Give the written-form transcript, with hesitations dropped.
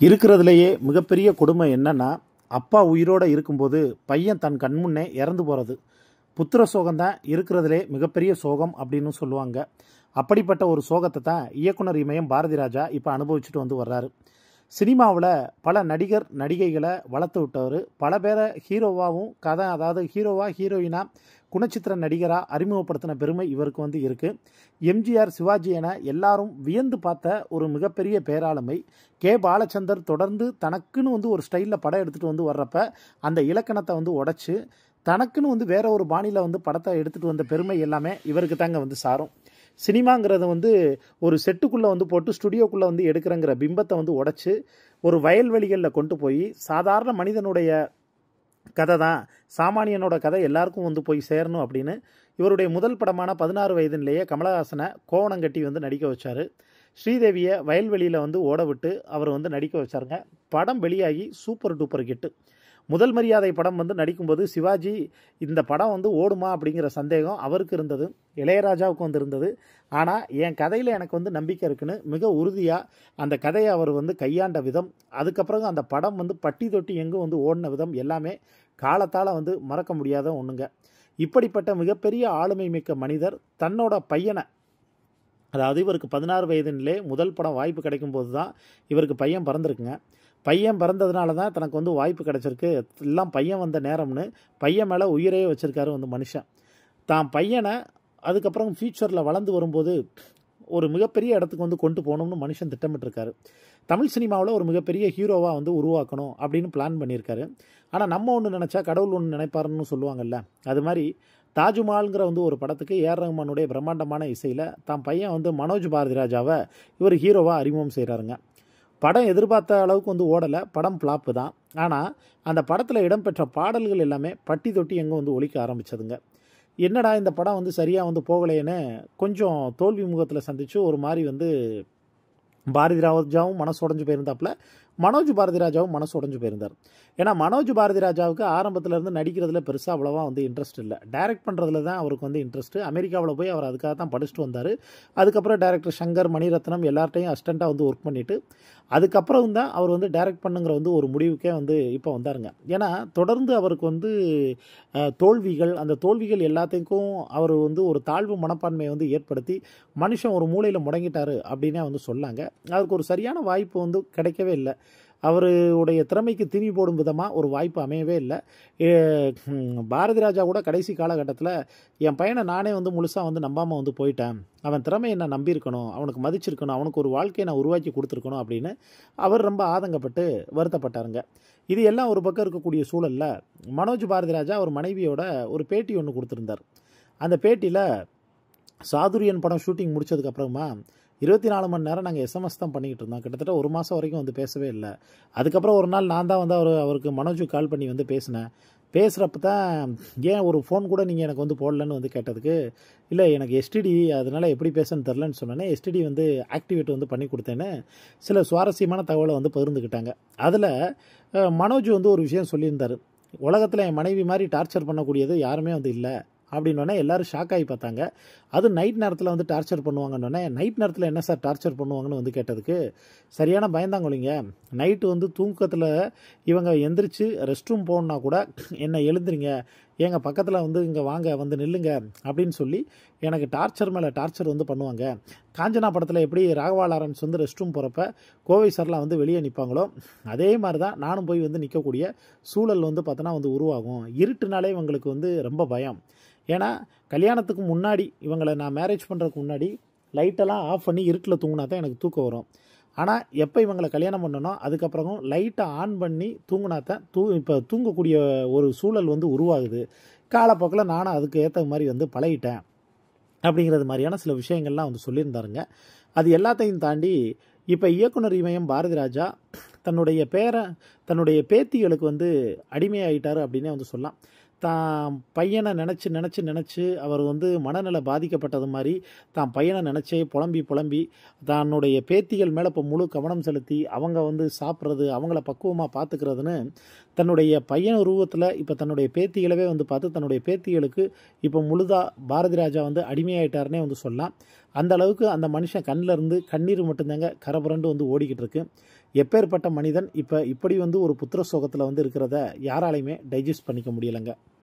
இருக்கிறதுலையே மிகப்பெரிய கொடுமை என்னன்னா, அப்பா உயிரோட இருக்கும்போது பையன் தன் கண்முன்னே இறந்து போகிறது. புத்திர சோகம்தான் இருக்கிறதுலே மிகப்பெரிய சோகம் அப்படின்னு சொல்லுவாங்க. அப்படிப்பட்ட ஒரு சோகத்தை தான் இயக்குனர் இமயம் பாரதி ராஜா இப்போ அனுபவிச்சுட்டு வந்து வர்றாரு. சினிமாவில் பல நடிகர் நடிகைகளை வளர்த்து விட்டவர், பல பேரை ஹீரோவாகவும் அதாவது ஹீரோயினா குணச்சித்திர நடிகராக அறிமுகப்படுத்தின பெருமை இவருக்கு வந்து இருக்குது. எம்ஜிஆர், சிவாஜி என எல்லாரும் வியந்து பார்த்த ஒரு மிகப்பெரிய பேராளுமை கே. பாலச்சந்தர் தொடர்ந்து தனக்குன்னு வந்து ஒரு ஸ்டைலில் படம் எடுத்துகிட்டு வந்து வர்றப்ப அந்த இலக்கணத்தை வந்து உடைச்சு தனக்குன்னு வந்து வேற ஒரு பாணியில் வந்து படத்தை எடுத்துகிட்டு வந்த பெருமை எல்லாமே இவருக்கு தாங்க வந்து சாரும். சினிமாங்கிறத வந்து ஒரு செட்டுக்குள்ளே வந்து போட்டு ஸ்டுடியோக்குள்ளே வந்து எடுக்கிறங்கிற பிம்பத்தை வந்து உடைச்சி ஒரு வயல்வெளிகளில் கொண்டு போய் சாதாரண மனிதனுடைய கதை தான், சாமானியனோட கதை எல்லாருக்கும் வந்து போய் சேரணும் அப்படின்னு இவருடைய முதல் படமான 16 வயதிலேயே கமலஹாசனை கோவணம் கட்டி வந்து நடிக்க வச்சார். ஸ்ரீதேவியை வயல்வெளியில் வந்து ஓட விட்டு அவர் வந்து நடிக்க வச்சாருங்க. படம் வெளியாகி சூப்பர் டூப்பர் ஹிட்டு. முதல் மரியாதை படம் வந்து நடிக்கும்போது சிவாஜி இந்த படம் வந்து ஓடுமா அப்படிங்கிற சந்தேகம் அவருக்கு இருந்தது, இளையராஜாவுக்கு வந்து இருந்தது. ஆனால் என் கதையில் எனக்கு வந்து நம்பிக்கை இருக்குன்னு மிக உறுதியாக அந்த கதையை அவர் வந்து கையாண்ட விதம், அதுக்கப்புறம் அந்த படம் வந்து பட்டி தொட்டி எங்கும் வந்து ஓடின விதம் எல்லாமே காலத்தால் வந்து மறக்க முடியாத ஒன்றுங்க. இப்படிப்பட்ட மிகப்பெரிய ஆளுமை மிக்க மனிதர் தன்னோட பையனை, அதாவது இவருக்கு 16 வயதிலே முதல் படம் வாய்ப்பு கிடைக்கும்போது தான் இவருக்கு பையன் பிறந்திருக்குங்க. பையன் பிறந்ததுனால தான் தனக்கு வந்து வாய்ப்பு கிடச்சிருக்கு, எல்லாம் பையன் வந்த நேரம்னு பையன் மேலே உயிரே வச்சுருக்காரு வந்து மனுஷன். தான் பையனை அதுக்கப்புறம் ஃப்யூச்சரில் வளர்ந்து வரும்போது ஒரு மிகப்பெரிய இடத்துக்கு வந்து கொண்டு போகணும்னு மனுஷன் திட்டமிட்டிருக்காரு. தமிழ் சினிமாவில் ஒரு மிகப்பெரிய ஹீரோவாக வந்து உருவாக்கணும் அப்படின்னு பிளான் பண்ணியிருக்காரு. ஆனால் நம்ம ஒன்று நினச்சா கடவுள் ஒன்று நினைப்பாருன்னு சொல்லுவாங்கல்ல, அது மாதிரி தாஜ்மஹால்ங்கிற வந்து ஒரு படத்துக்கு ஏஆர் ரஹ்மானுடைய பிரம்மாண்டமான இசையில் தான் பையன் வந்து மனோஜ் பாரதி ராஜாவை இவர் ஹீரோவாக அறிமுகம் செய்கிறாருங்க. படம் எதிர்பார்த்த அளவுக்கு வந்து ஓடலை, படம் ஃப்ளாப்பு தான். ஆனால் அந்த படத்தில் இடம்பெற்ற பாடல்கள் எல்லாமே பட்டி தொட்டி எங்கே வந்து ஒலிக்க ஆரம்பித்ததுங்க. என்னடா இந்த படம் வந்து சரியாக வந்து போகலைன்னு கொஞ்சம் தோல்வி முகத்தில் சந்தித்து ஒரு மாதிரி வந்து பாரதி ராஜாவும் மனசு உடஞ்சு போயிருந்தாப்புல, மனோஜ் பாரதி ராஜாவும் மனசு உடஞ்சு போயிருந்தார். ஏன்னா மனோஜ் பாரதி ராஜாவுக்கு ஆரம்பத்திலேருந்து நடிக்கிறதுல பெருசாக அவ்வளோவா வந்து இன்ட்ரெஸ்ட் இல்லை, டைரக்ட் பண்ணுறதுல தான் அவருக்கு வந்து இன்ட்ரெஸ்ட்டு. அமெரிக்காவில் போய் அவர் அதுக்காக தான் படிச்சுட்டு வந்தார். அதுக்கப்புறம் டைரக்டர் சங்கர், மணிரத்னம் எல்லார்ட்டையும் அசிஸ்டண்ட்டாக வந்து ஒர்க் பண்ணிவிட்டு அதுக்கப்புறம் தான் அவர் வந்து டைரக்ட் பண்ணுங்கிற வந்து ஒரு முடிவுக்கே வந்து இப்போ வந்தாருங்க. ஏன்னா தொடர்ந்து அவருக்கு வந்து தோல்விகள், அந்த தோல்விகள் எல்லாத்துக்கும் அவர் வந்து ஒரு தாழ்வு மனப்பான்மையை வந்து ஏற்படுத்தி மனுஷன் ஒரு மூலையில் முடங்கிட்டாரு அப்படின்னே வந்து சொல்லாங்க. அவருக்கு ஒரு சரியான வாய்ப்பு வந்து கிடைக்கவே இல்லை. அவருடைய திறமைக்கு திணி போடும் விதமாக ஒரு வாய்ப்பு அமையவே இல்லை. பாரதி ராஜா கூட கடைசி காலகட்டத்தில் என் பையனை நானே வந்து முழுசாக வந்து நம்பாமல் வந்து போயிட்டேன், அவன் திறமையை நான் நம்பியிருக்கணும், அவனுக்கு மதிச்சிருக்கணும், அவனுக்கு ஒரு வாழ்க்கையை நான் உருவாக்கி கொடுத்துருக்கணும் அப்படின்னு அவர் ரொம்ப ஆதங்கப்பட்டு வருத்தப்பட்டாருங்க. இது எல்லாம் ஒரு பக்கம் இருக்கக்கூடிய சூழலில் மனோஜ் பாரதி ராஜா அவர் மனைவியோட ஒரு பேட்டி ஒன்று கொடுத்துருந்தார். அந்த பேட்டியில் சாதுரியன் படம் ஷூட்டிங் முடிச்சதுக்கப்புறமா 24 மணி நேரம் நாங்கள் எஸ்எம்எஸ் தான் பண்ணிக்கிட்டு இருந்தோம். கிட்டத்தட்ட ஒரு மாதம் வரைக்கும் வந்து பேசவே இல்லை. அதுக்கப்புறம் ஒரு நாள் நான் தான் வந்து அவருக்கு மனோஜுக்கு கால் பண்ணி வந்து பேசினேன். பேசுகிறப்ப தான் ஏன் ஒரு ஃபோன் கூட நீங்கள் எனக்கு வந்து போடலன்னு வந்து கேட்டதுக்கு, இல்லை எனக்கு எஸ்டிடி, அதனால் எப்படி பேசுன்னு தெரிலன்னு சொன்னேன்னே எஸ்டிடி வந்து ஆக்டிவேட் வந்து பண்ணி கொடுத்தேன்னு சில சுவாரஸ்யமான தகவலை வந்து பகிர்ந்துக்கிட்டாங்க. அதில் மனோஜ் வந்து ஒரு விஷயம் சொல்லியிருந்தார், உலகத்தில் என் மனைவி மாதிரி டார்ச்சர் பண்ணக்கூடியது யாருமே வந்து இல்லை அப்படின்னோடனே எல்லோரும் ஷாக் ஆகி பார்த்தாங்க. அது நைட் நேரத்தில் வந்து டார்ச்சர் பண்ணுவாங்கன்னொடனே, நைட் நேரத்தில் என்ன சார் டார்ச்சர் பண்ணுவாங்கன்னு வந்து கேட்டதுக்கு சரியான பயந்தாங்கொழிங்க, நைட்டு வந்து தூக்கத்தில் இவங்க எந்திரிச்சு ரெஸ்ட் ரூம் போகணுன்னா கூட என்னை எழுந்துறீங்க, எங்கள் பக்கத்தில் வந்து இங்கே வாங்க வந்து நில்லுங்க அப்படின்னு சொல்லி எனக்கு டார்ச்சர் மேலே டார்ச்சர் வந்து பண்ணுவாங்க. காஞ்சனா படத்தில் எப்படி ராகவா லாரன்ஸ் வந்து ரெஸ்ட் ரூம் போகிறப்ப கோவை சார்லாம் வந்து வெளியே நிற்பாங்களோ அதே மாதிரி தான் நானும் போய் வந்து நிற்கக்கூடிய சூழல் வந்து பார்த்தோன்னா வந்து உருவாகும். இருட்டுனாலே இவங்களுக்கு வந்து ரொம்ப பயம். ஏன்னா கல்யாணத்துக்கு முன்னாடி இவங்களை நான் மேரேஜ் பண்ணுறதுக்கு முன்னாடி லைட்டெல்லாம் ஆஃப் பண்ணி இருட்டில் தூங்கினா தான் எனக்கு தூக்கம் வரும். ஆனால் எப்போ இவங்களை கல்யாணம் பண்ணணும் அதுக்கப்புறம் லைட்டை ஆன் பண்ணி தூங்கினா தான் இப்போ தூங்கக்கூடிய ஒரு சூழல் வந்து உருவாகுது. காலப்போக்கில் நானும் அதுக்கு ஏற்ற மாதிரி வந்து பழகிட்டேன் அப்படிங்கிறது மாதிரியான சில விஷயங்கள்லாம் வந்து சொல்லியிருந்தாருங்க. அது எல்லாத்தையும் தாண்டி இப்போ இயக்குனர் இமயம் பாரதி ராஜா தன்னுடைய பேத்திகளுக்கு வந்து அடிமையாகிட்டார் அப்படின்னே வந்து சொல்லலாம். தான் பையனை நினச்சி அவர் வந்து மனநல பாதிக்கப்பட்டது மாதிரி தான் பையனை நினச்சே புலம்பி தன்னுடைய பேத்திகள் மேலே இப்போ முழு கவனம் செலுத்தி அவங்க வந்து சாப்பிட்றது, அவங்கள பக்குவமாக பார்த்துக்கிறதுன்னு தன்னுடைய பையன் உருவத்தில் இப்போ தன்னுடைய பேத்திகளவே வந்து பார்த்து தன்னுடைய பேத்திகளுக்கு இப்போ முழுதாக பாரதி ராஜா வந்து அடிமையாயிட்டாருன்னே வந்து சொல்லலாம். அந்த அளவுக்கு அந்த மனுஷன் கண்ணில் இருந்து கண்ணீர் மட்டும்தாங்க கரபுரண்டு வந்து ஓடிக்கிட்டு இருக்கு. எப்பேற்பட்ட மனிதன் இப்போ இப்படி வந்து ஒரு புத்திர சோகத்தில் வந்து இருக்கிறத யாராலையுமே டைஜஸ்ட் பண்ணிக்க முடியலைங்க.